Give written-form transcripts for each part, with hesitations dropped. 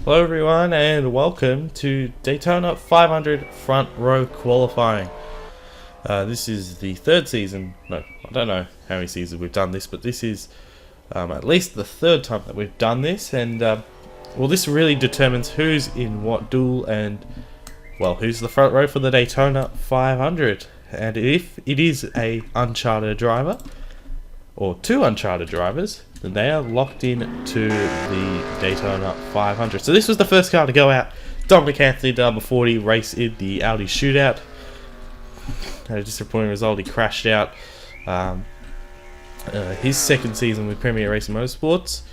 Hello everyone and welcome to Daytona 500 front row qualifying. This is the third season. No, I don't know how many seasons we've done this, but this is at least the third time that we've done this, and well, this really determines who's in what duel and, well, who's the front row for the Daytona 500. And if it is a uncharted driver or two uncharted drivers, then they are locked in to the Daytona 500. So this was the first car to go out. Dominic Anthony, the number 40, race in the Aldi shootout. Had a disappointing result. He crashed out. His second season with Premier Racing Motorsports.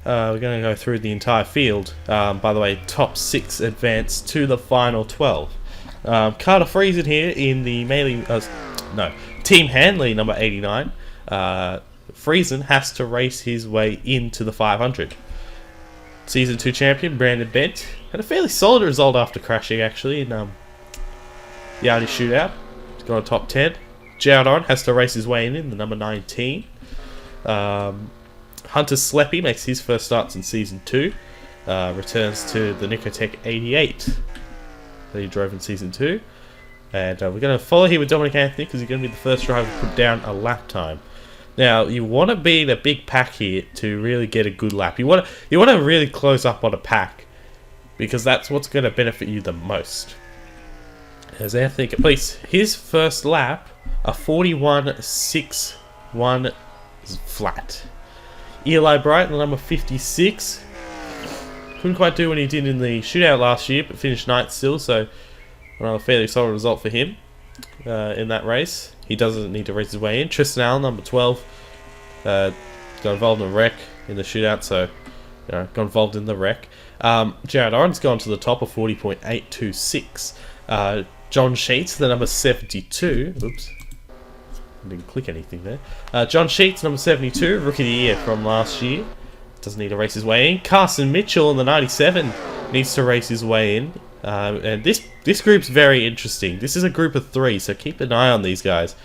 We're going to go through the entire field. By the way, top 6 advance to the final 12. Carter Friesen here in the Team Hanley number 89. Friesen has to race his way into the 500. Season 2 champion Brandon Bent had a fairly solid result after crashing, actually, in the Aldi shootout. He's got a top 10. Jared has to race his way in the number 19. Hunter Sleppy makes his first starts in Season 2. Returns to the Nicotech 88 that he drove in Season 2. And we're going to follow here with Dominic Anthony because he's going to be the first driver to put down a lap time. Now, you want to be in a big pack here to really get a good lap. You want to really close up on a pack because that's what's going to benefit you the most. As Anthony completes his first lap, a 41.61 flat. Eli Bright, the number 56, couldn't quite do what he did in the shootout last year, but finished ninth still, so another fairly solid result for him in that race. He doesn't need to race his way in. Tristan Allen, number 12, got involved in a wreck in the shootout, so got involved in the wreck. Jared Oren's gone to the top of 40.826. John Sheets, the number 72. Oops, I didn't click anything there. John Sheets, number 72, rookie of the year from last year. Doesn't need to race his way in. Carson Mitchell in the 97 needs to race his way in. And this group's very interesting. This is a group of 3, so keep an eye on these guys.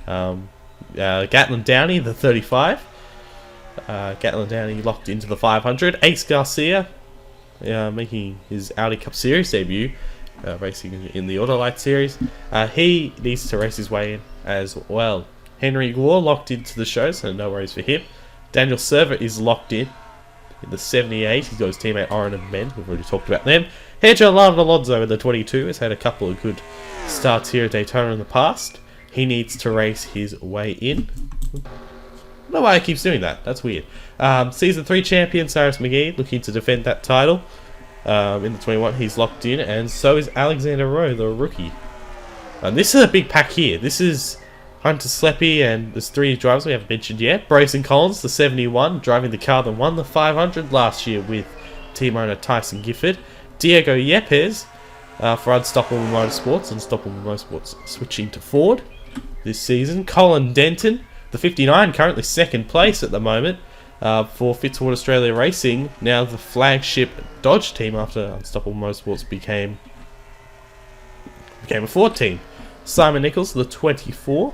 Gatlin Downey, the 35. Gatlin Downey locked into the 500. Ace Garcia, making his Audi Cup Series debut, racing in the Autolite Series. He needs to race his way in as well. Henry Gore locked into the show, so no worries for him. Daniel Server is locked in the 78. He's got his teammate Oren and Ben. We've already talked about them. Hedger Alonso in the 22 has had a couple of good starts here at Daytona in the past. He needs to race his way in. I don't know why he keeps doing that. That's weird. Season 3 champion Cyrus McGee looking to defend that title. In the 21, he's locked in, and so is Alexander Rowe, the rookie. And this is a big pack here. This is Hunter Sleppy, and there's 3 drivers we haven't mentioned yet. Bryson Collins, the 71, driving the car that won the 500 last year with team owner Tyson Gifford. Diego Yepes for Unstoppable Motorsports. Unstoppable Motorsports switching to Ford this season. Colin Denton, the 59, currently second place at the moment for Fitzwood Australia Racing. Now the flagship Dodge team after Unstoppable Motorsports became a Ford team. Simon Nichols, the 24,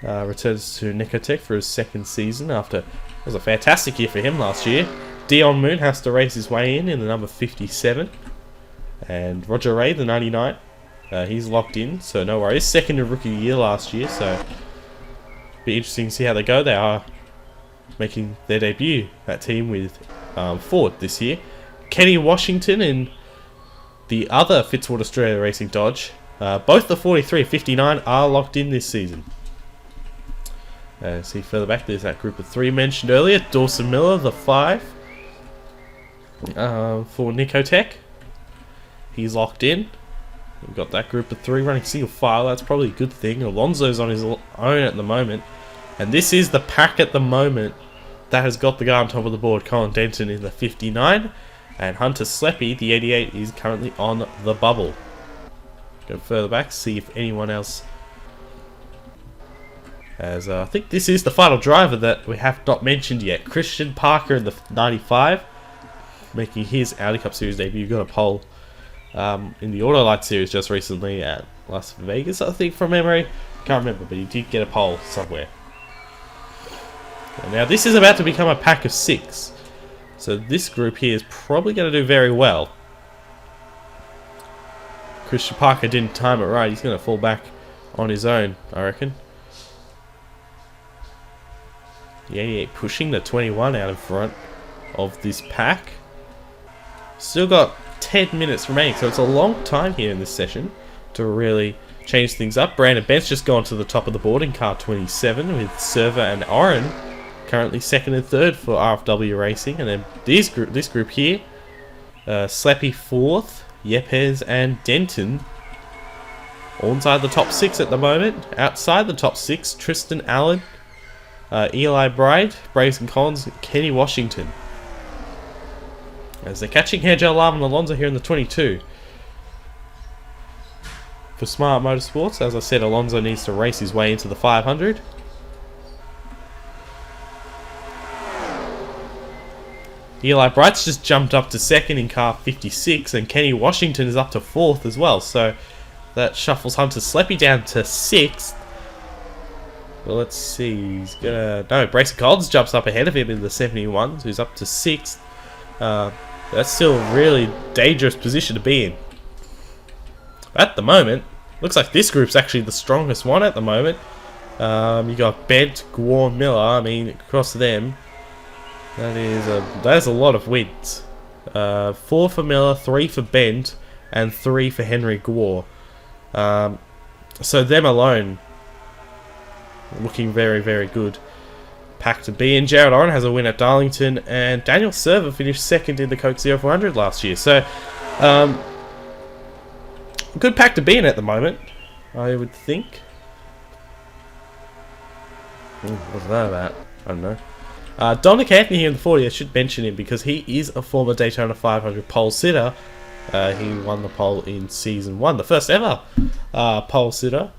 returns to Nicotech for his second season after it was a fantastic year for him last year. Dion Moon has to race his way in the number 57. And Roger Ray, the 99, he's locked in, so no worries. Second in rookie year last year, so be interesting to see how they go. They are making their debut, that team, with Ford this year. Kenny Washington and the other Fitzwood Australia Racing Dodge, both the 43 and 59 are locked in this season. See further back, there's that group of 3 mentioned earlier. Dawson Miller, the 5. For Nicotech, he's locked in. We've got that group of 3 running single file. That's probably a good thing. Alonso's on his own at the moment, and this is the pack at the moment that has got the guy on top of the board. Colin Denton in the 59, and Hunter Sleppy, the 88, is currently on the bubble. Go further back, see if anyone else. As I think this is the final driver that we have not mentioned yet. Christian Parker in the 95. Making his Audi Cup Series debut. Got a pole in the Autolite Series just recently at Las Vegas, I think, from memory. Can't remember, but he did get a pole somewhere. And now this is about to become a pack of 6. So this group here is probably going to do very well. Christian Parker didn't time it right. He's going to fall back on his own, I reckon. The 88 pushing the 21 out in front of this pack. Still got 10 minutes remaining, so it's a long time here in this session to really change things up. Brandon Bent's just gone to the top of the board in car 27 with Server and Oren currently second and third for RFW Racing. And then this group here, Slappy fourth, Yepes and Denton all inside the top 6 at the moment. Outside the top 6, Tristan Allen, Eli Bright, Brazen Collins, Kenny Washington. As they're catching Hedge Alarm and Alonso here in the 22. For Smart Motorsports, as I said, Alonso needs to race his way into the 500. Eli Bright's just jumped up to second in car 56, and Kenny Washington is up to 4th as well. So that shuffles Hunter Sleppy down to 6th. Well, let's see. He's gonna... No, Brayson Collins jumps up ahead of him in the 71, so he's up to 6th. That's still a really dangerous position to be in. At the moment, looks like this group's actually the strongest one at the moment. You got Bent, Gwar, Miller. I mean, across them, that is a lot of wins. 4 for Miller, 3 for Bent, and 3 for Henry Gwar. So them alone looking very, very good. Pack to be in. Jared Oren has a win at Darlington, and Daniel Server finished second in the Coke 0400 last year. So, good pack to be in at the moment, I would think. What's that about? I don't know. Dominic Anthony here in the 40, I should mention him because he is a former Daytona 500 pole sitter. He won the pole in season 1, the first ever pole sitter.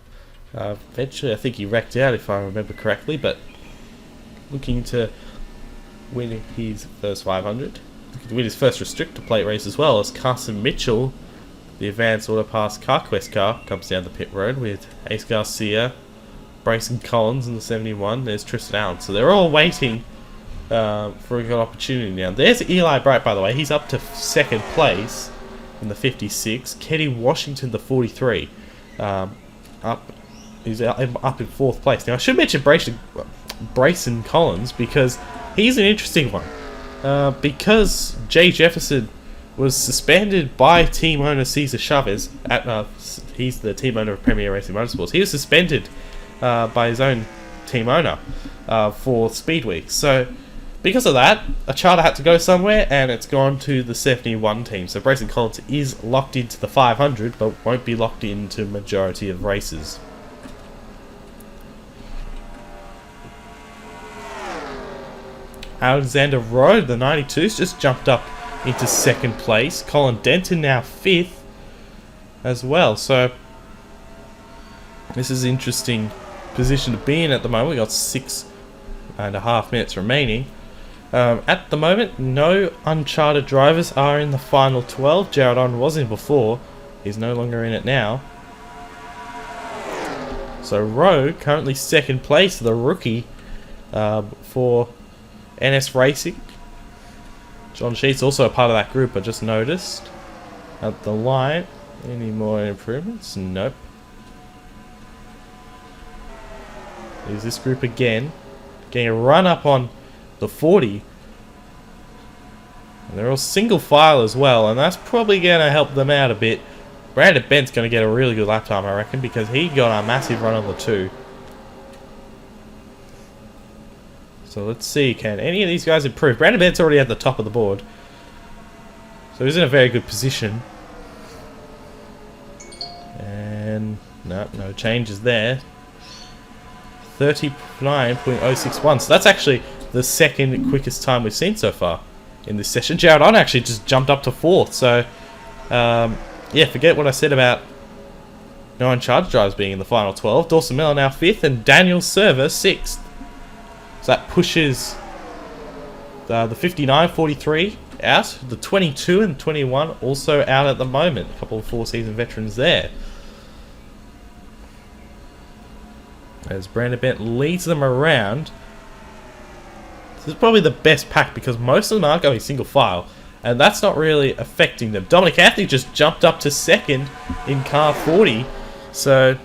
Eventually, I think he wrecked out if I remember correctly, but looking to win his first 500. Looking to win his first restrictor plate race as well, as Carson Mitchell, the Advanced Auto Pass CarQuest car, comes down the pit road with Ace Garcia, Brayson Collins in the 71. There's Tristan Allen. So they're all waiting for a good opportunity now. There's Eli Bright, by the way. He's up to second place in the 56. Kenny Washington, the 43. He's up in 4th place. Now, I should mention Brayson Collins because he's an interesting one. Because Jay Jefferson was suspended by team owner Cesar Chavez. He's the team owner of Premier Racing Motorsports. He was suspended by his own team owner for Speed Week. So, because of that, a charter had to go somewhere, and it's gone to the 71 team. So, Brayson Collins is locked into the 500, but won't be locked into majority of races. Alexander Rowe, the 92's, just jumped up into second place. Colin Denton now 5th as well. So this is an interesting position to be in at the moment. We got 6.5 minutes remaining. At the moment, no uncharted drivers are in the final 12. Jared On was in before. He's no longer in it now. So Rowe, currently second place, the rookie for NS Racing. John Sheets also a part of that group, I just noticed. At the line, any more improvements? Nope. There's this group again, getting a run up on the 40. And they're all single file as well, and that's probably going to help them out a bit. Brandon Bent's going to get a really good lap time, I reckon, because he got a massive run on the 2. So let's see, can any of these guys improve? Brandon Bent's already at the top of the board, so he's in a very good position. And no changes there. 39.061, so that's actually the second quickest time we've seen so far in this session. Jared On actually just jumped up to 4th, so yeah, forget what I said about no uncharted drivers being in the final 12. Dawson Miller now 5th, and Daniel Server 6th. So that pushes the 59, 43 out. The 22 and 21 also out at the moment. A couple of 4-season veterans there. As Brandon Bent leads them around to This is probably the best pack because most of them are going single file, and that's not really affecting them. Dominic Anthony just jumped up to second in car 40, so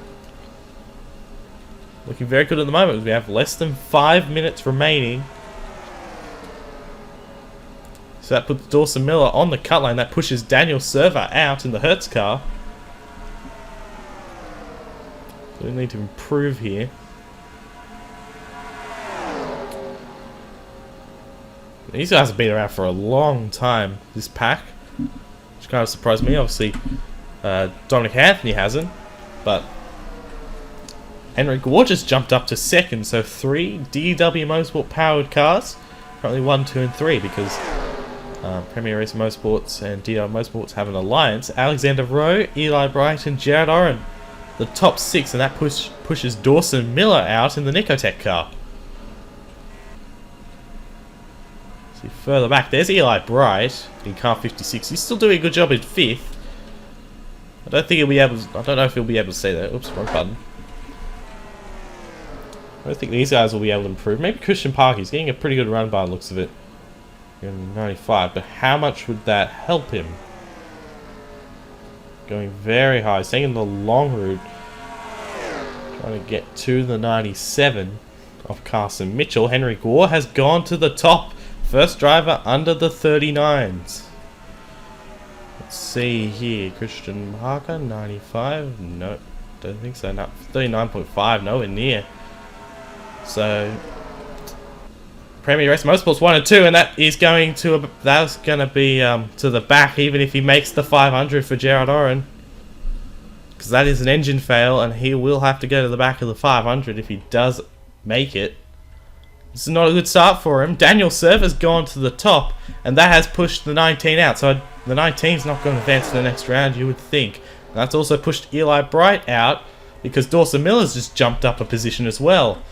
looking very good at the moment. We have less than 5 minutes remaining. So that puts Dawson Miller on the cut line. That pushes Daniel Server out in the Hertz car. So we need to improve here. These guys have been around for a long time, this pack, which kind of surprised me. Obviously, Dominic Anthony hasn't, but Henry Gore just jumped up to second, so 3 DW Motorsport powered cars, currently 1, 2 and 3, because Premier Racing Motorsports and DW Motorsports have an alliance. Alexander Rowe, Eli Bright and Jared Oren, the top 6, and that pushes Dawson Miller out in the Nicotech car. See further back, there's Eli Bright in car 56. He's still doing a good job in 5th. I don't think he'll be able to, I don't know if he'll be able to say that. Oops, wrong button. I don't think these guys will be able to improve. Maybe Christian Parker, he's getting a pretty good run by the looks of it. 95, but how much would that help him? Going very high, he's taking the long route. Trying to get to the 97 of Carson Mitchell. Henry Gore has gone to the top. First driver under the 39s. Let's see here. Christian Parker, 95. No, don't think so. No, 39.5, nowhere near. So Premier Racing Motorsports 1 and 2, and that is going to be to the back, even if he makes the 500 for Jared Oren, because that is an engine fail, and he will have to go to the back of the 500 if he does make it. This is not a good start for him. Daniel Server's gone to the top, and that has pushed the 19 out. So the 19's not going to advance to the next round, you would think. And that's also pushed Eli Bright out, because Dawson Miller's just jumped up a position as well.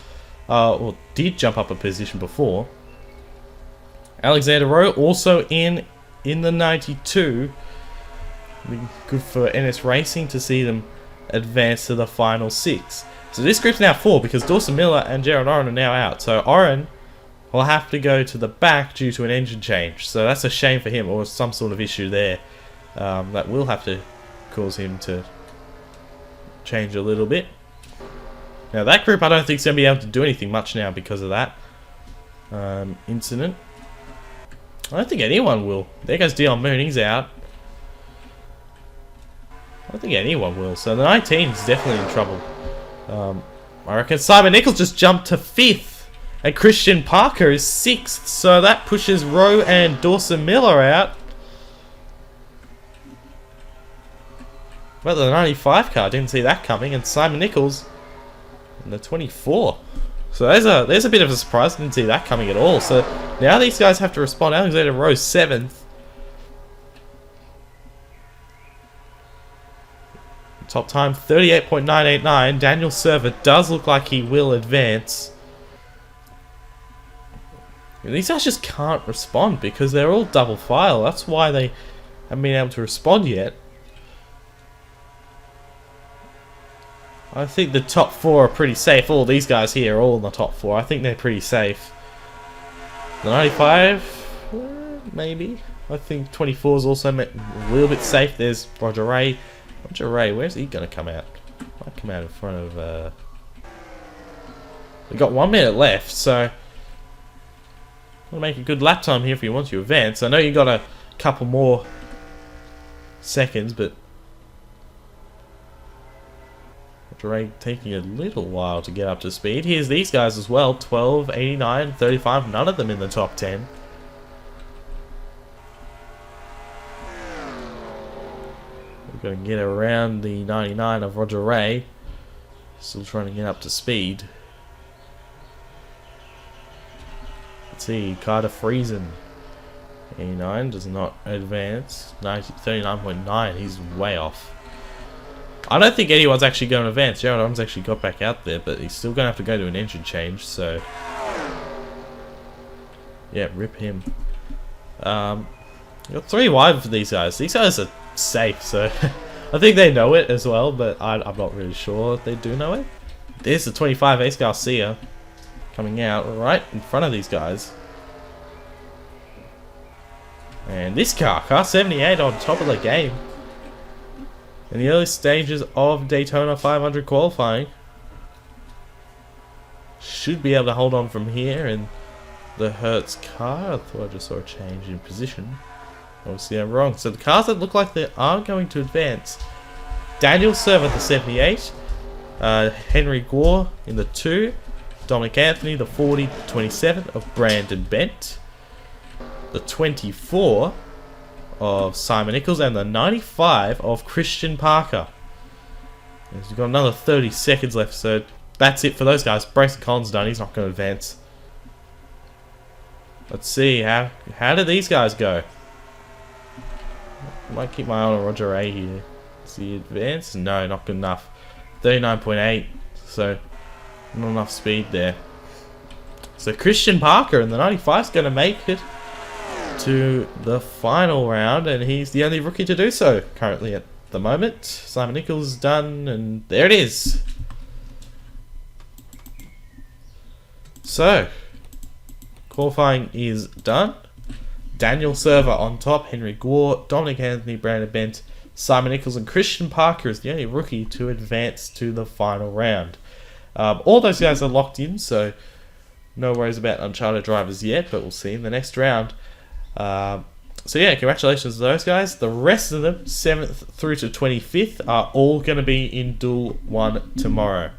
Well, did jump up a position before. Alexander Rowe also in the 92. Be good for NS Racing to see them advance to the final 6. So this group's now 4 because Dawson Miller and Jared Oren are now out. So Oren will have to go to the back due to an engine change. So that's a shame for him, or some sort of issue there. That will have to cause him to change a little bit. Now that group I don't think is going to be able to do anything much now because of that incident. I don't think anyone will. There goes Dion Moon, he's out. I don't think anyone will. So the 19 is definitely in trouble. I reckon Simon Nichols just jumped to 5th. And Christian Parker is 6th. So that pushes Rowe and Dawson Miller out. But the 95 car, didn't see that coming. And Simon Nichols in the 24. So there's a bit of a surprise. Didn't see that coming at all. So now these guys have to respond. Alexander Rowe 7th. Top time 38.989. Daniel Server does look like he will advance. These guys just can't respond because they're all double file. That's why they haven't been able to respond yet. I think the top 4 are pretty safe. All these guys here are all in the top 4. I think they're pretty safe. The 95, maybe. I think 24 is also a little bit safe. There's Roger Ray. Roger Ray, where's he going to come out? Might come out in front of... We've got 1 minute left, so... Want to make a good lap time here if you want to advance. I know you got a couple more seconds, but... Roger Ray taking a little while to get up to speed. Here's these guys as well. 12, 89, 35, none of them in the top 10. Going to get around the 99 of Roger Ray. Still trying to get up to speed. Let's see, Carter Friesen. 89 does not advance. 39.9, he's way off. I don't think anyone's actually going to advance. Jared Oren's actually got back out there, but he's still going to have to go to an engine change, so... Yeah, rip him. Got 3 wide for these guys. These guys are safe, so I think they know it as well, but I'm not really sure if they do know it. There's the 25 Ace Garcia coming out right in front of these guys. And this car 78 on top of the game. In the early stages of Daytona 500 qualifying. Should be able to hold on from here. And the Hertz car, I thought I just saw a change in position. Obviously I'm wrong. So the cars that look like they are going to advance. Daniel Server, the 78. Henry Gore in the 2. Dominic Anthony, the 40-27 of Brandon Bent. The 24 of Simon Nichols. And the 95 of Christian Parker. We've got another 30 seconds left. So that's it for those guys. Bryson Collins done. He's not going to advance. Let's see. How did these guys go? I might keep my eye on Roger A here. Is he advanced? No, not good enough. 39.8. So not enough speed there. So Christian Parker in the 95 is going to make it to the final round, and he's the only rookie to do so currently at the moment. Simon Nichols is done, and there it is. So qualifying is done. Daniel Server on top, Henry Gore, Dominic Anthony, Brandon Bent, Simon Nichols, and Christian Parker is the only rookie to advance to the final round. All those guys are locked in, so no worries about uncharted drivers yet, but we'll see in the next round. So yeah, congratulations to those guys. The rest of them, 7th through to 25th, are all going to be in Duel 1 tomorrow.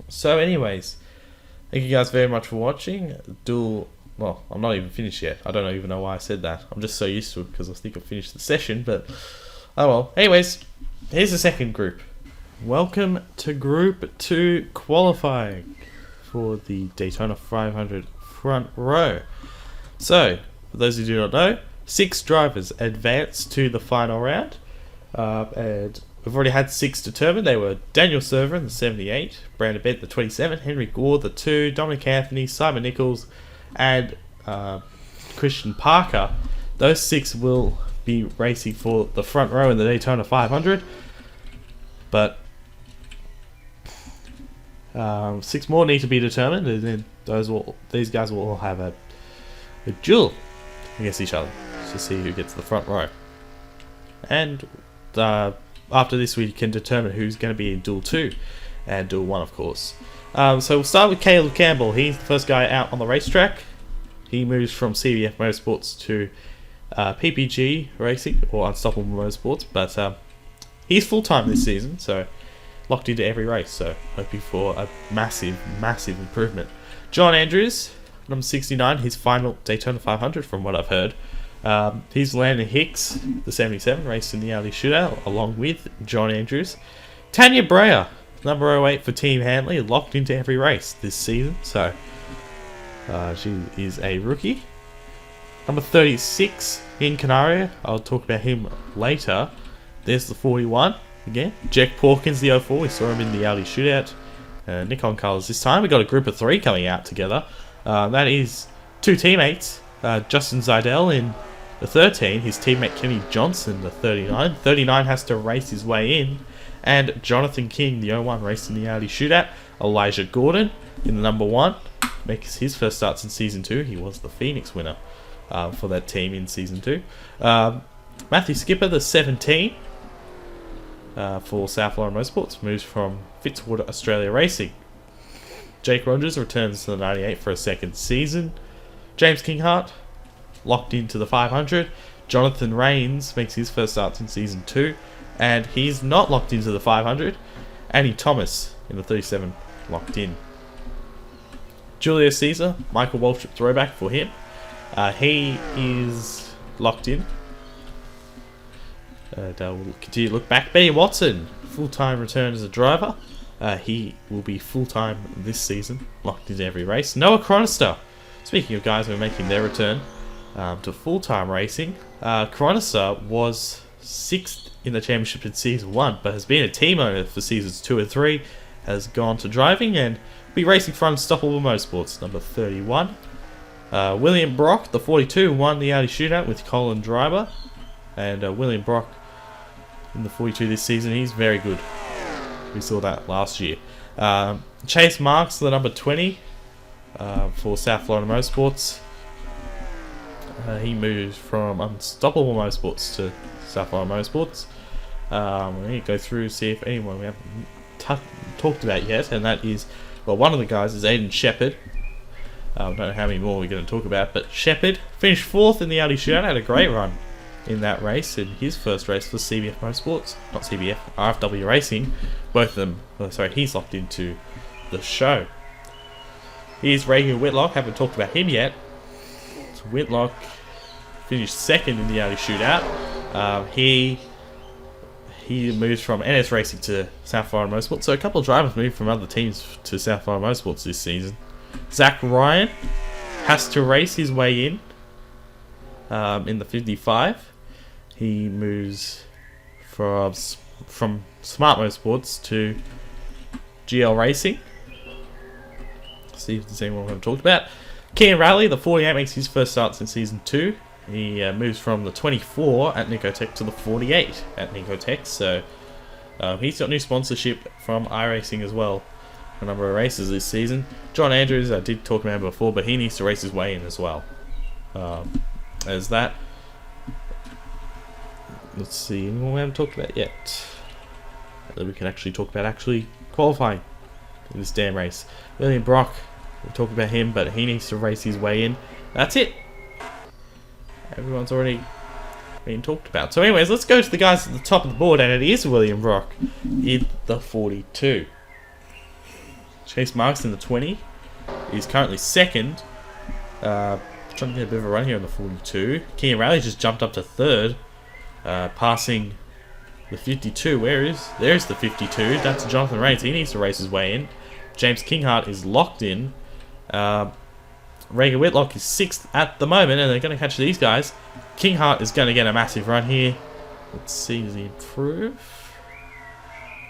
So anyways, thank you guys very much for watching. Duel... Well, I'm not even finished yet. I don't even know why I said that. I'm just so used to it because I think I finished the session, but oh well. Anyways, here's the second group. Welcome to Group 2 qualifying for the Daytona 500 front row. So, for those who do not know, 6 drivers advance to the final round, and we've already had 6 determined. They were Daniel Server in the 78, Brandon Bent the 27, Henry Gore the 2, Dominic Anthony, Simon Nichols, and Christian Parker. Those 6 will be racing for the front row in the Daytona 500, but 6 more need to be determined, and then these guys will all have a duel against each other to see who gets the front row. And after this, we can determine who's going to be in Duel 2 and Duel 1, of course. So we'll start with Caleb Campbell. He's the first guy out on the racetrack. He moves from CBF Motorsports to PPG Racing, or Unstoppable Motorsports, but he's full-time this season, so locked into every race, so hoping for a massive, massive improvement. John Andrews, number 69, his final Daytona 500 from what I've heard. He's Landon Hicks, the 77, raced in the Aldi shootout, along with John Andrews. Tanya Breyer, number 08 for Team Hanley, locked into every race this season, so she is a rookie. Number 36 in Canaria, I'll talk about him later. There's the 41 again. Jack Porkins, the 04, we saw him in the Aldi shootout. Nikon colours this time. We got a group of 3 coming out together. That is 2 teammates. Justin Zidell in the 13, his teammate Kenny Johnson, the 39. 39 has to race his way in. And Jonathan King, the 01, raced in the Audi shootout. Elijah Gordon in the number 1, makes his first starts in Season 2. He was the Phoenix winner for that team in Season 2. Matthew Skipper, the 17, for South Florida Motorsports, moves from Fitzwater Australia Racing. Jake Rogers returns to the 98 for a second season. James Kinghart, locked into the 500. Jonathan Rains makes his first starts in Season 2. And he's not locked into the 500. Andy Thomas in the 37, locked in. Julius Caesar, Michael Waltrip throwback for him. He is locked in. We'll continue to look back. Benny Watson, full-time return as a driver. He will be full-time this season, locked into every race. Noah Chronister, speaking of guys who are making their return to full-time racing, Chronister was 6th in the championship in Season 1, but has been a team owner for Seasons 2 and 3, has gone to driving and will be racing for Unstoppable Motorsports, number 31. William Brock, the 42, won the Audi shootout with Colin Driver, and William Brock in the 42 this season, he's very good. We saw that last year. Chase Marks, the number 20, for South Florida Motorsports. He moved from Unstoppable Motorsports to Sapphire Motorsports. We're going to go through, see if anyone we haven't talked about yet, and that is, well, one of the guys is Aiden Shepherd. I don't know how many more we're going to talk about, but Shepherd finished 4th in the Audi Shootout, had a great run in that race, in his first race for CBF Motorsports, not CBF, RFW Racing. Both of them, he's locked into the show. Here's Reagan Whitlock, haven't talked about him yet. So Whitlock finished 2nd in the Audi Shootout. He moves from NS Racing to Sapphire Motorsports, so a couple of drivers moved from other teams to Sapphire Motorsports this season. Zach Ryan has to race his way in the 55. He moves from Smart Motorsports to GL Racing. See if there's anyone we haven't talked about. Kian Raleigh, the 48, makes his first start since Season 2. He moves from the 24 at Nicotech to the 48 at Nicotech. So he's got new sponsorship from iRacing as well. A number of races this season. John Andrews, I did talk about him before, but he needs to race his way in as well. As that. Let's see, anyone we haven't talked about yet that we can actually talk about qualifying in this damn race. William Brock, we talked about him, but he needs to race his way in. That's it. Everyone's already been talked about. So anyways, let's go to the guys at the top of the board, and it is William Brock in the 42. Chase Marks in the 20. He's currently 2nd. Trying to get a bit of a run here on the 42. Kian Raleigh just jumped up to 3rd. Passing the 52. There's the 52. That's Jonathan Rains. He needs to race his way in. James Kinghart is locked in. Reagan Whitlock is 6th at the moment, and they're going to catch these guys. Kinghart is going to get a massive run here. Let's see, does he improve?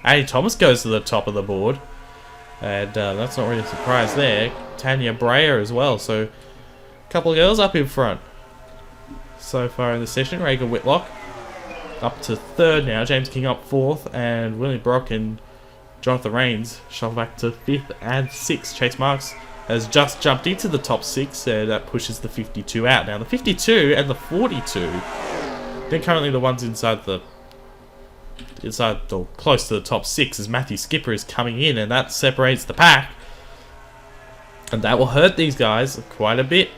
Andy Thomas goes to the top of the board. And that's not really a surprise there. Tanya Breyer as well. So, a couple of girls up in front. So far in the session, Reagan Whitlock up to 3rd now. James King up 4th. And William Brock and Jonathan Rains shuffle back to 5th and 6th. Chase Marks has just jumped into the top 6. That pushes the 52 out. Now, the 52 and the 42, they're currently the ones inside or close to the top 6, as Matthew Skipper is coming in, and that separates the pack, and that will hurt these guys quite a bit.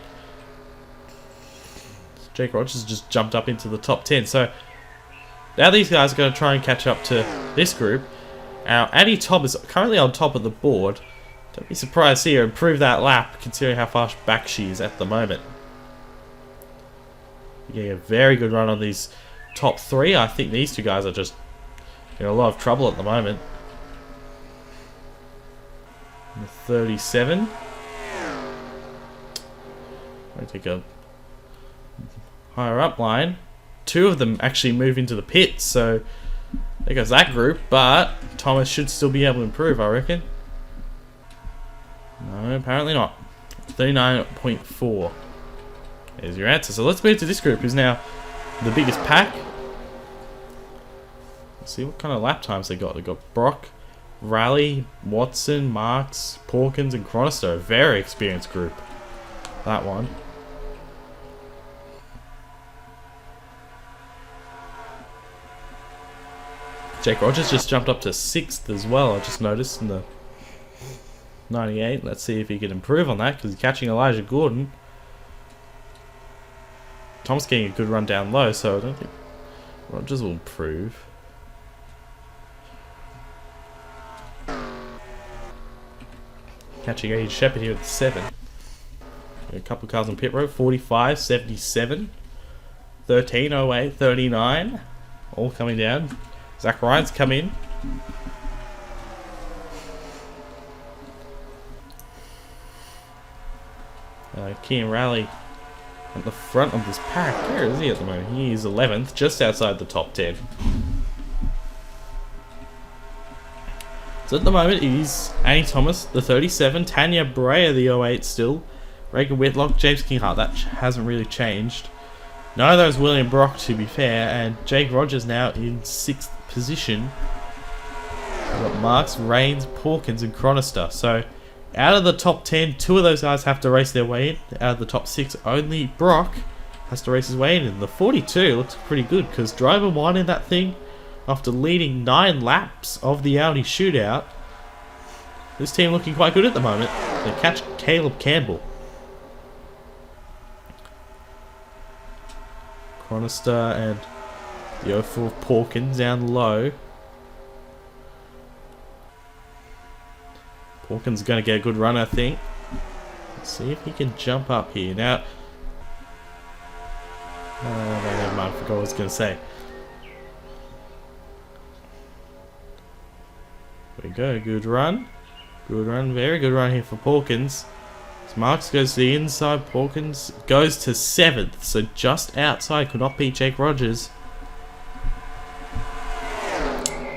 Jake Rogers just jumped up into the top 10, so now these guys are going to try and catch up to this group. Now Annie Tobb is currently on top of the board. Don't be surprised here, improve that lap considering how far back she is at the moment. Getting a very good run on these top 3. I think these two guys are just in a lot of trouble at the moment. The 37. I take a higher up line. 2 of them actually move into the pits, so there goes that group, but Thomas should still be able to improve, I reckon. No, apparently not. 39.4 is your answer. So let's move to this group, who's now the biggest pack. Let's see what kind of lap times they got. They got Brock, Raleigh, Watson, Marks, Porkins, and Chronister. A very experienced group. That one. Jake Rogers just jumped up to 6th as well, I just noticed, in the 98. Let's see if he can improve on that, because he's catching Elijah Gordon. Tom's getting a good run down low, so I don't think Rogers will improve. Catching Aiden Shepherd here at 7. A couple of cars on pit road. 45, 77, 13, 08, 39. All coming down. Zach Ryan's come in. Kian Raleigh at the front of this pack. Where is he at the moment? He is 11th, just outside the top 10. So at the moment it is Annie Thomas, the 37, Tanya Breyer, the 08 still, Reagan Whitlock, James Kinghart. That hasn't really changed. None of those William Brock, to be fair, and Jake Rogers now in 6th position. We've got Marks, Rains, Porkins, and Chronister. So out of the top 10, 2 of those guys have to race their way in. Out of the top 6, only Brock has to race his way in. And the 42 looks pretty good because driver 1 in that thing, after leading 9 laps of the Audi shootout. This team looking quite good at the moment. They catch Caleb Campbell. Chronister and the 04 Porkins down low. Porkins is going to get a good run, I think. Let's see if he can jump up here. Now, never mind, I forgot what I was going to say. There we go, good run. Good run, very good run here for Porkins. So Marks goes to the inside, Porkins goes to 7th, so just outside, could not beat Jake Rogers.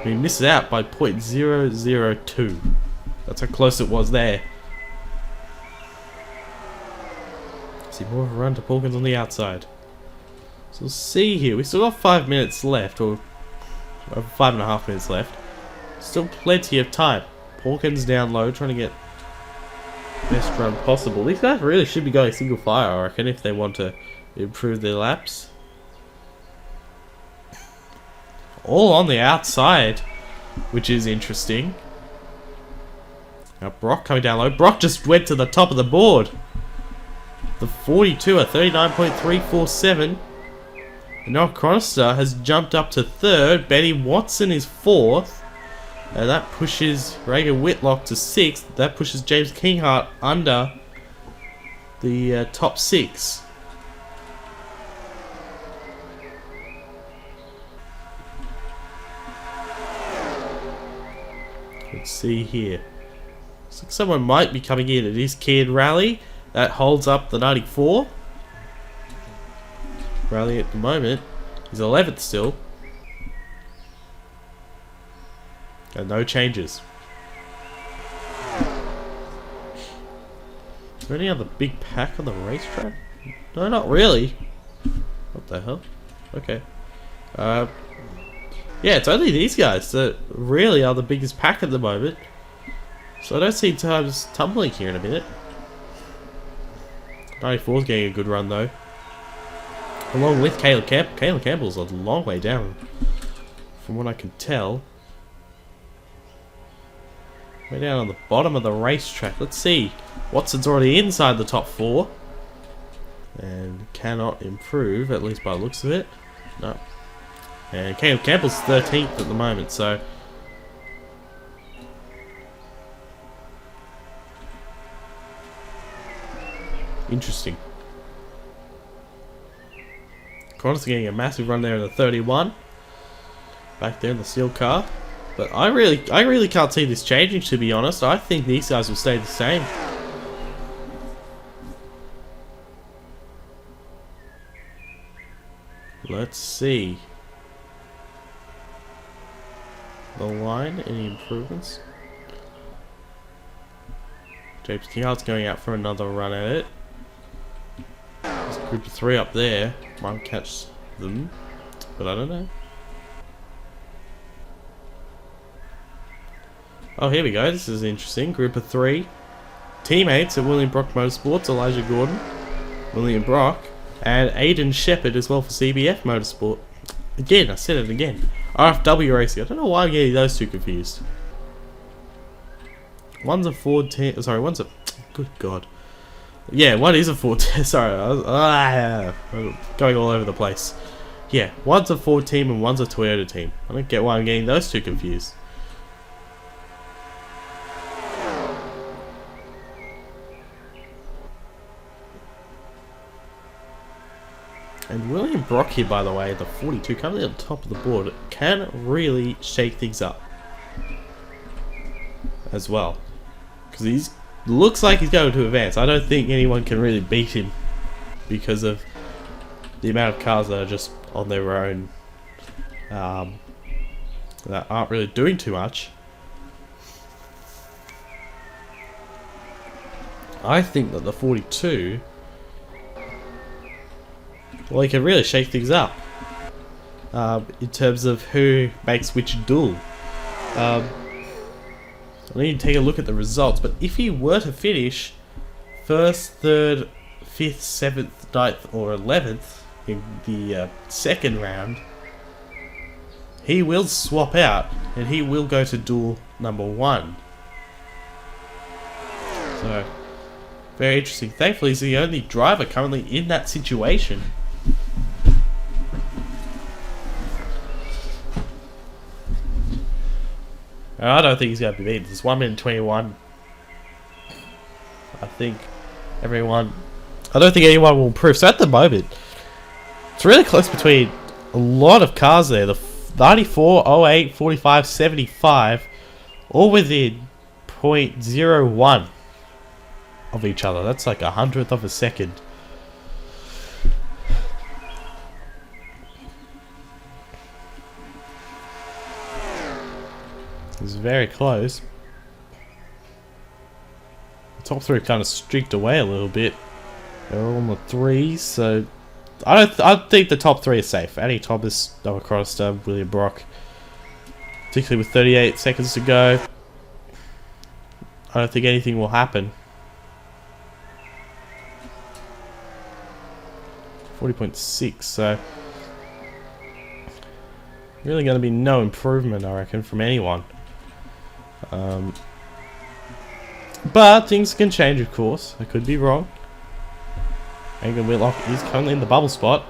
He misses out by .002. That's how close it was there. See more of a run to Porkins on the outside. So we'll see here, we still got 5 minutes left, or 5.5 minutes left. Still plenty of time. Porkins down low, trying to get best run possible. These guys really should be going single file, I reckon, if they want to improve their laps. All on the outside, which is interesting. Now Brock coming down low. Brock just went to the top of the board. The 42 at 39.347. And now Chronister has jumped up to 3rd. Benny Watson is 4th. And that pushes Reagan Whitlock to 6th. That pushes James Kinghart under the top 6. Let's see here. Looks like someone might be coming in. It is Kid Rally. That holds up the 94. Rally at the moment is 11th still. And no changes. Is there any other big pack on the racetrack? No, not really. What the hell? Okay. Yeah, it's only these guys that really are the biggest pack at the moment. So I don't see times tumbling here in a minute. 94's getting a good run though. Along with Caleb Campbell. Caleb Campbell's a long way down, from what I can tell. We're down on the bottom of the racetrack. Let's see. Watson's already inside the top 4. And cannot improve, at least by the looks of it. No. And Caleb Campbell's 13th at the moment, so... Interesting. Connors getting a massive run there in the 31. Back there in the steel car. But I really can't see this changing, to be honest. I think these guys will stay the same. Let's see. The line, any improvements? James Kinghart's going out for another run at it. There's a group of 3 up there. Might catch them, but I don't know. Oh, here we go. This is interesting. Group of 3. Teammates at William Brock Motorsports, Elijah Gordon, William Brock, and Aidan Shepherd as well for CBF Motorsport. Again, I said it again. RFW Racing. I don't know why I'm getting those two confused. One's a Ford team. Sorry, one's a... Good God. Yeah, one is a Ford team. Sorry, I'm going all over the place. Yeah, one's a Ford team and one's a Toyota team. I don't get why I'm getting those two confused. And William Brock here, by the way, the 42, currently on top of the board, can really shake things up as well. Because he looks like he's going to advance. I don't think anyone can really beat him because of the amount of cars that are just on their own, that aren't really doing too much. I think that the 42... well, he can really shake things up in terms of who makes which duel. I need to take a look at the results, but if he were to finish 1st, 3rd, 5th, 7th, 9th or 11th, in the second round, he will swap out and he will go to duel number 1. So, very interesting. Thankfully, he's the only driver currently in that situation. I don't think he's going to be beaten. It's 1 minute 21. I don't think anyone will improve. So at the moment, it's really close between a lot of cars there. The 94, 08, 45, 75, all within 0.01 of each other. That's like 100th of a second. It's very close. The top 3 kind of streaked away a little bit. They're all on the 3s, so I think the top 3 are safe. Andy Thomas, Noah Cronister, William Brock, particularly with 38 seconds to go. I don't think anything will happen. 40.6, so really going to be no improvement, I reckon, from anyone. But things can change, of course. I could be wrong. Adrian Whitlock is currently in the bubble spot.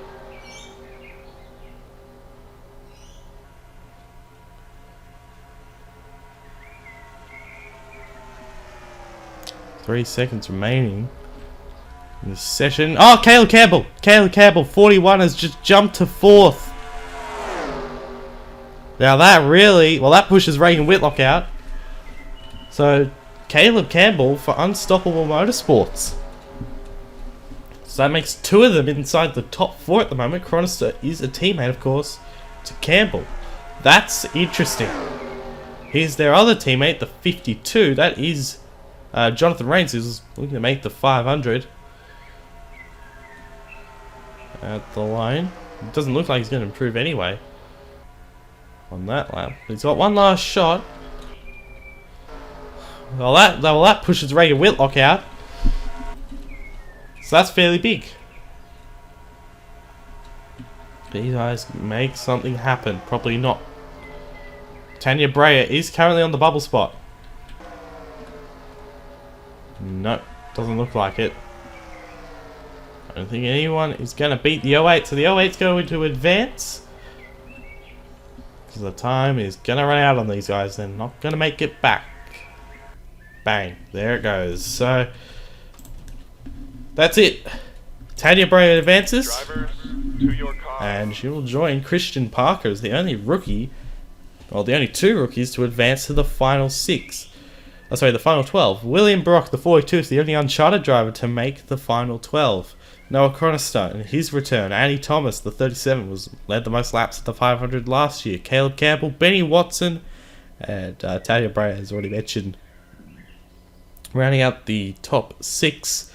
Three seconds remaining in this session. Oh, Caleb Campbell! Caleb Campbell, 41, has just jumped to 4th. Now that really, well, that pushes Reagan Whitlock out. So, Caleb Campbell for Unstoppable Motorsports. So that makes 2 of them inside the top 4 at the moment. Cronister is a teammate, of course, to Campbell. That's interesting. Here's their other teammate, the 52. That is Jonathan Rains, who's looking to make the 500 at the line. It doesn't look like he's going to improve anyway on that lap. He's got one last shot. Well, that pushes Reagan Whitlock out. So that's fairly big. These guys make something happen. Probably not. Tanya Breyer is currently on the bubble spot. Nope, doesn't look like it. I don't think anyone is going to beat the 08, so the 08's going to advance. Because the time is going to run out on these guys. They're not going to make it back. Bang, there it goes. So, that's it. Tanya Breyer advances. And she will join Christian Parker as the only rookie, well, the only 2 rookies to advance to the final 6. Oh, sorry, the final 12. William Brock, the 42, is the only uncharted driver to make the final 12. Noah Cronister, in his return. Andy Thomas, the 37, led the most laps at the 500 last year. Caleb Campbell, Benny Watson, and Tanya Breyer, as already mentioned. Rounding out the top 6,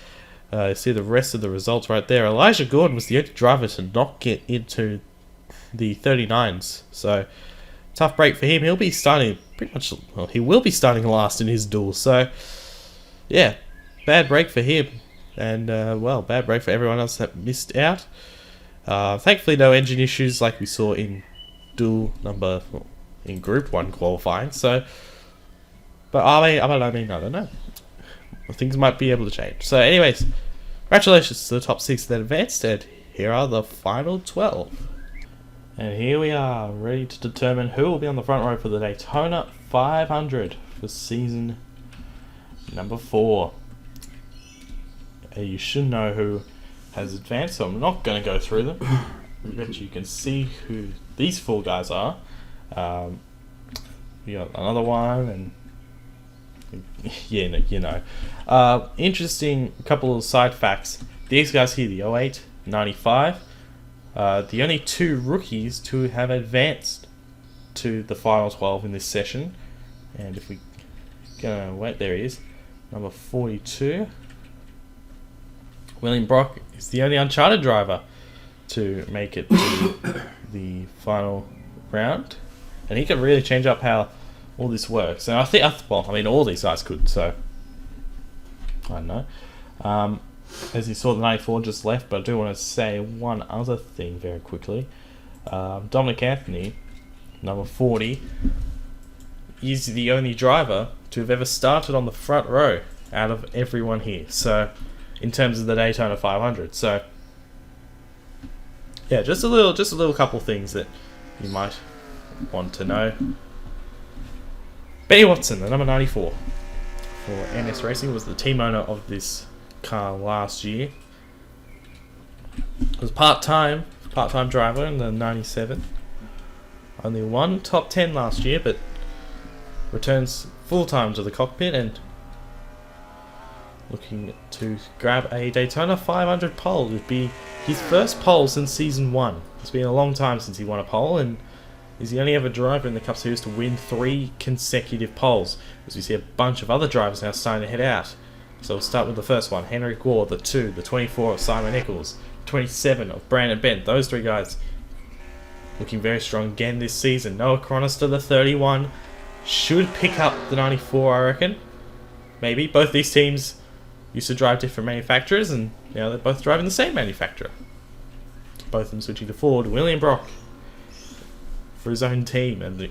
you see the rest of the results right there. Elijah Gordon was the only driver to not get into the 39s. So, tough break for him. He'll be starting pretty much, well, he will be starting last in his duel. So, yeah, bad break for him. And, well, bad break for everyone else that missed out. Thankfully, no engine issues like we saw in duel number, well, in Group 1 qualifying. So, but I don't know. Things might be able to change. So, anyways, congratulations to the top 6 that advanced, and here are the final 12. And here we are, ready to determine who will be on the front row for the Daytona 500 for season number 4. You should know who has advanced, so I'm not going to go through them. I bet you can see who these 4 guys are. We got another one, and yeah, you know. Interesting couple of side facts. These guys here, the 08, 95, the only 2 rookies to have advanced to the final 12 in this session. And if we go, wait, there he is, number 42. William Brock is the only uncharted driver to make it to the final round. And he can really change up how all this works. And I think, well, I mean, all these guys could, so I don't know. as you saw, the 94 just left, but I do want to say one other thing very quickly. Dominic Anthony, number 40, is the only driver to have ever started on the front row out of everyone here. So, in terms of the Daytona 500, so yeah, just a little couple things that you might want to know. Benny Watson, the number 94 for NS Racing, was the team owner of this car last year. Was part-time driver in the 97. Only one top 10 last year, but returns full-time to the cockpit and looking to grab a Daytona 500 pole. It would be his first pole since season 1. It's been a long time since he won a pole, and he's the only ever driver in the Cup Series to win 3 consecutive poles. As we see a bunch of other drivers now starting to head out. So we'll start with the first one, Henry Gore, the 2, the 24 of Simon Nichols, 27 of Brandon Bent. Those 3 guys looking very strong again this season. Noah Chronister, the 31, should pick up the 94, I reckon. Maybe. Both these teams used to drive different manufacturers, and now they're both driving the same manufacturer. Both of them switching to Ford. William Brock for his own team, and the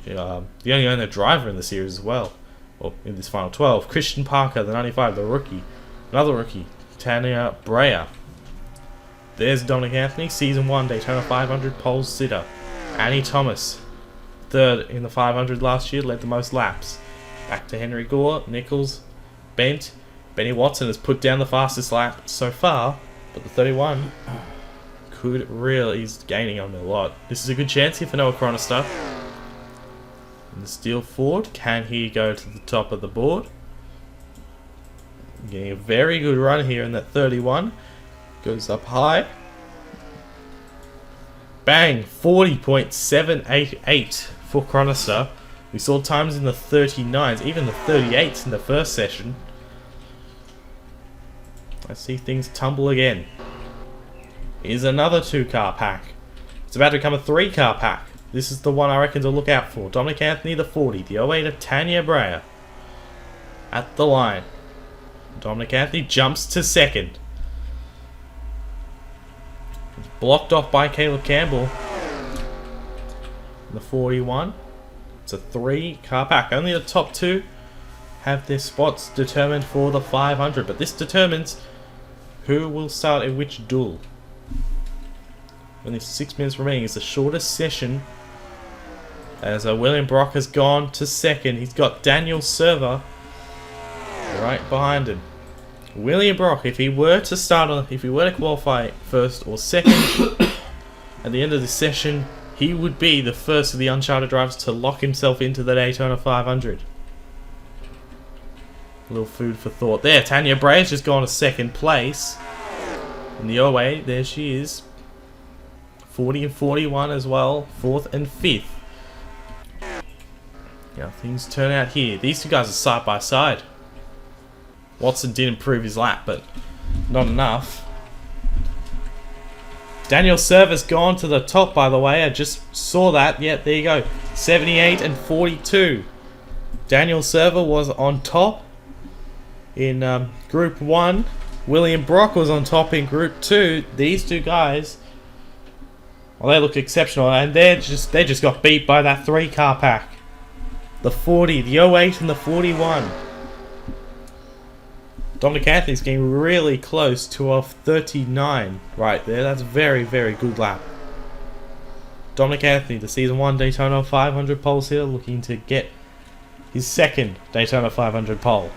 only owner driver in the series as well. Well, in this final 12. Christian Parker, the 95, the rookie. Another rookie, Tanya Breyer. There's Dominic Anthony, season 1 Daytona 500 pole sitter. Annie Thomas, 3rd in the 500 last year, led the most laps. Back to Henry Gore, Nichols, Bent. Benny Watson has put down the fastest lap so far, but the 31 he's gaining on him a lot. This is a good chance here for Noah Chronister. And the Steel Ford, can he go to the top of the board? Getting a very good run here in that 31. Goes up high. Bang! 40.788 for Chronister. We saw times in the 39s, even the 38s in the first session. I see things tumble again. Here's another 2-car pack. It's about to become a 3-car pack. This is the one I reckon to look out for. Dominic Anthony, the 40. The 08 of Tanya Breyer. At the line. Dominic Anthony jumps to 2nd. It's blocked off by Caleb Campbell. The 41. It's a 3-car pack. Only the top 2 have their spots determined for the 500. But this determines who will start in which duel. Only 6 minutes remaining. It's the shortest session. As William Brock has gone to 2nd. He's got Daniel Server right behind him. William Brock, if he were to qualify 1st or 2nd at the end of the session, he would be the first of the Uncharted drivers to lock himself into the Daytona 500. A little food for thought there. Tanya Bray's just gone to 2nd place. In the 08, there she is. 40 and 41 as well. 4th and 5th. Yeah, things turn out here. These 2 guys are side by side. Watson did improve his lap, but not enough. Daniel Server's gone to the top, by the way. I just saw that. Yeah, there you go. 78 and 42. Daniel Server was on top in Group 1. William Brock was on top in Group 2. These 2 guys, well, they look exceptional, and they just got beat by that 3-car pack. The 40, the 08 and the 41. Dominic Anthony's getting really close to a 39 right there. That's very, very good lap. Dominic Anthony, the Season 1 Daytona 500 pole here, looking to get his 2nd Daytona 500 pole.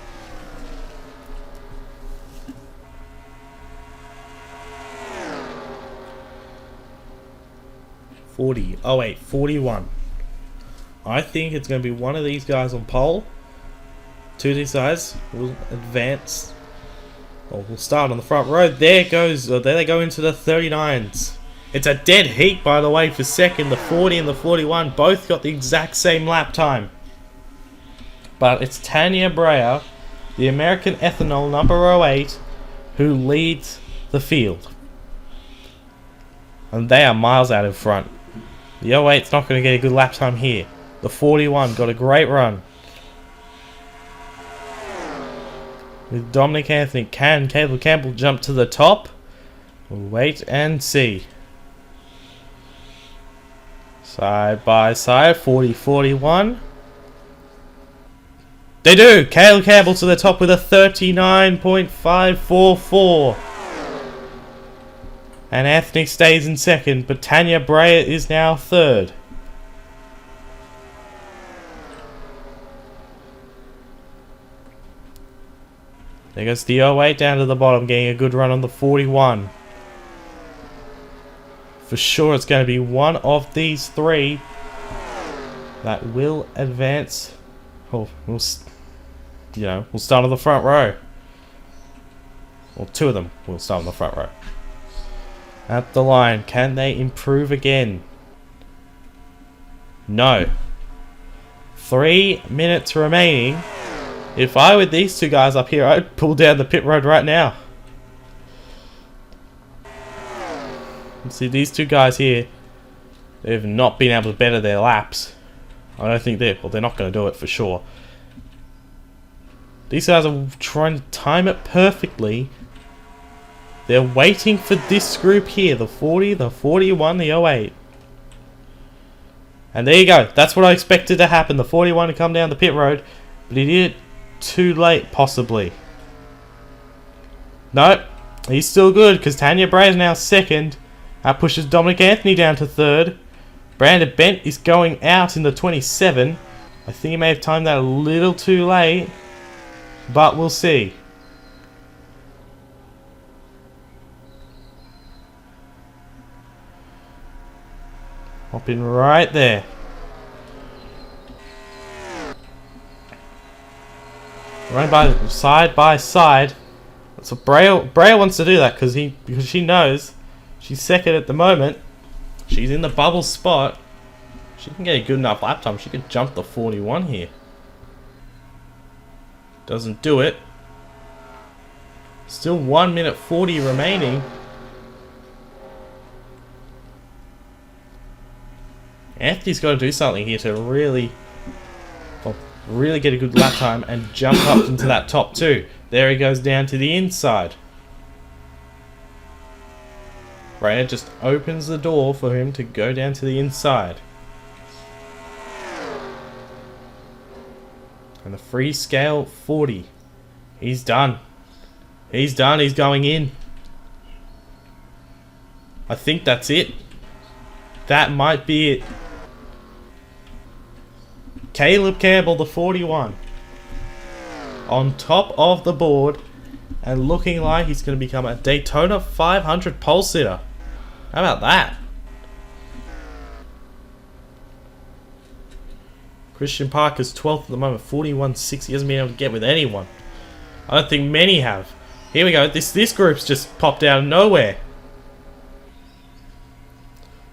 '40, 08, 41. I think it's going to be one of these guys on pole. 2 of these guys will advance. Or we'll start on the front row. There they go into the 39s. It's a dead heat, by the way, for 2nd. The 40 and the 41 both got the exact same lap time. But it's Tanya Breyer, the American Ethanol number 08, who leads the field. And they are miles out in front. The 08's not going to get a good lap time here. The 41 got a great run. with Dominic Anthony. Can Caleb Campbell jump to the top? We'll wait and see. Side by side, 40-41. They do! Caleb Campbell to the top with a 39.544. And Anthony stays in second, but Tanya Brea is now third. There goes the 08 down to the bottom, getting a good run on the 41. For sure it's going to be one of these three that will advance. Oh, we'll start on the front row. Well, two of them will start on the front row. At the line, can they improve again? No. 3 minutes remaining. If I were these two guys up here, I'd pull down the pit road right now. See, these two guys here, they've not been able to better their laps. I don't think they're not going to do it for sure. These guys are trying to time it perfectly. They're waiting for this group here, the 40, the 41, the 08. And there you go. That's what I expected to happen. The 41 to come down the pit road, but he did it too late, possibly. Nope. He's still good because Tanya Brea is now second. That pushes Dominic Anthony down to third. Brandon Bent is going out in the 27. I think he may have timed that a little too late, but we'll see. Hopping right there. Running by side. So Brea wants to do that because she knows she's second at the moment. She's in the bubble spot. She can get a good enough lap time. She can jump the 41 here. Doesn't do it. Still 1 minute 40 remaining. Anthony's got to do something here to really get a good lap time and jump up into that top two. There he goes down to the inside. Brea just opens the door for him to go down to the inside. And the free scale 40. He's done. He's done. He's going in. I think that's it. That might be it. Caleb Campbell, the 41. On top of the board and looking like he's going to become a Daytona 500 pole sitter. How about that? Christian Parker's 12th at the moment, 41.6. He hasn't been able to get with anyone. I don't think many have. Here we go. This group's just popped out of nowhere.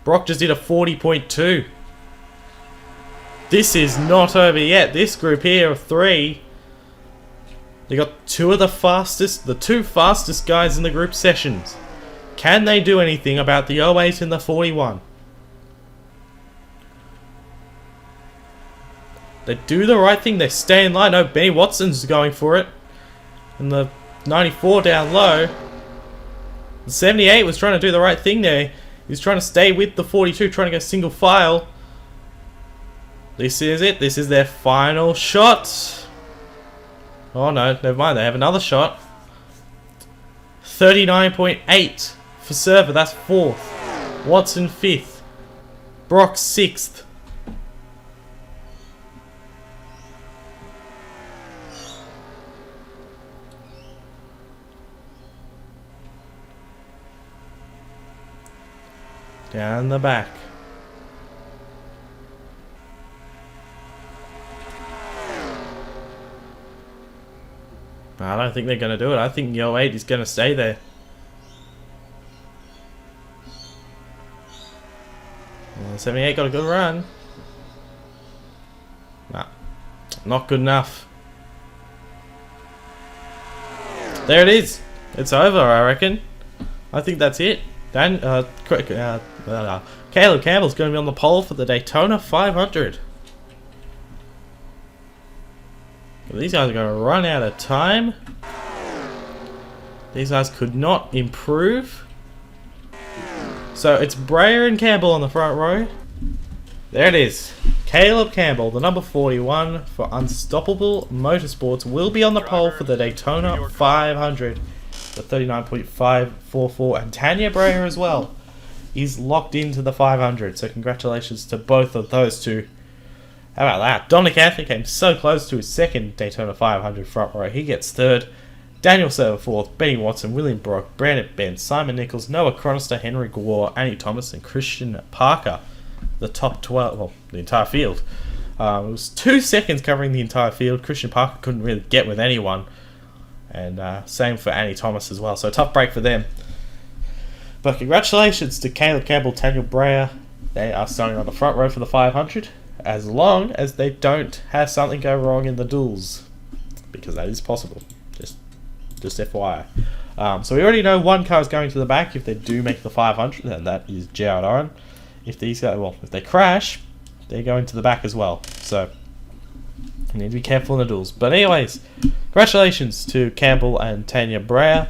Brock just did a 40.2. This is not over yet. This group here of three, they got two of the two fastest guys in the group sessions. Can they do anything about the 08 and the 41? They do the right thing. They stay in line. No, Benny Watson's going for it. And the 94 down low. The 78 was trying to do the right thing there. He's trying to stay with the 42, trying to go single file. This is it. This is their final shot. Oh no, never mind. They have another shot. 39.8 for Server. That's 4th. Watson 5th. Brock 6th. Down the back. I don't think they're going to do it. I think the 08 is going to stay there. Well, 78 got a good run. Nah, not good enough. There it is. It's over, I reckon. I think that's it. Caleb Campbell's going to be on the pole for the Daytona 500. These guys are going to run out of time. These guys could not improve. So it's Breyer and Campbell on the front row. There it is. Caleb Campbell, the number 41 for Unstoppable Motorsports, will be on the pole for the Daytona 500 for 39.544. And Tanya Breyer as well is locked into the 500. So congratulations to both of those two. How about that? Dominic Anthony came so close to his second Daytona 500 front row. He gets third. Daniel Server fourth, Benny Watson, William Brock, Brandon Ben, Simon Nichols, Noah Chronister, Henry Gore, Annie Thomas, and Christian Parker. The top 12, well, the entire field. It was 2 seconds covering the entire field. Christian Parker couldn't really get with anyone. And same for Annie Thomas as well. So a tough break for them. But congratulations to Caleb Campbell, Daniel Breyer. They are starting on the front row for the 500. As long as they don't have something go wrong in the duels. Because that is possible. Just FYI. So we already know one car is going to the back if they do make the 500, and that is Jared Oren. If these guys, well, if they crash, they're going to the back as well. So you need to be careful in the duels. But anyways, congratulations to Campbell and Tanya Breyer,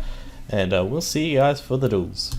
and we'll see you guys for the duels.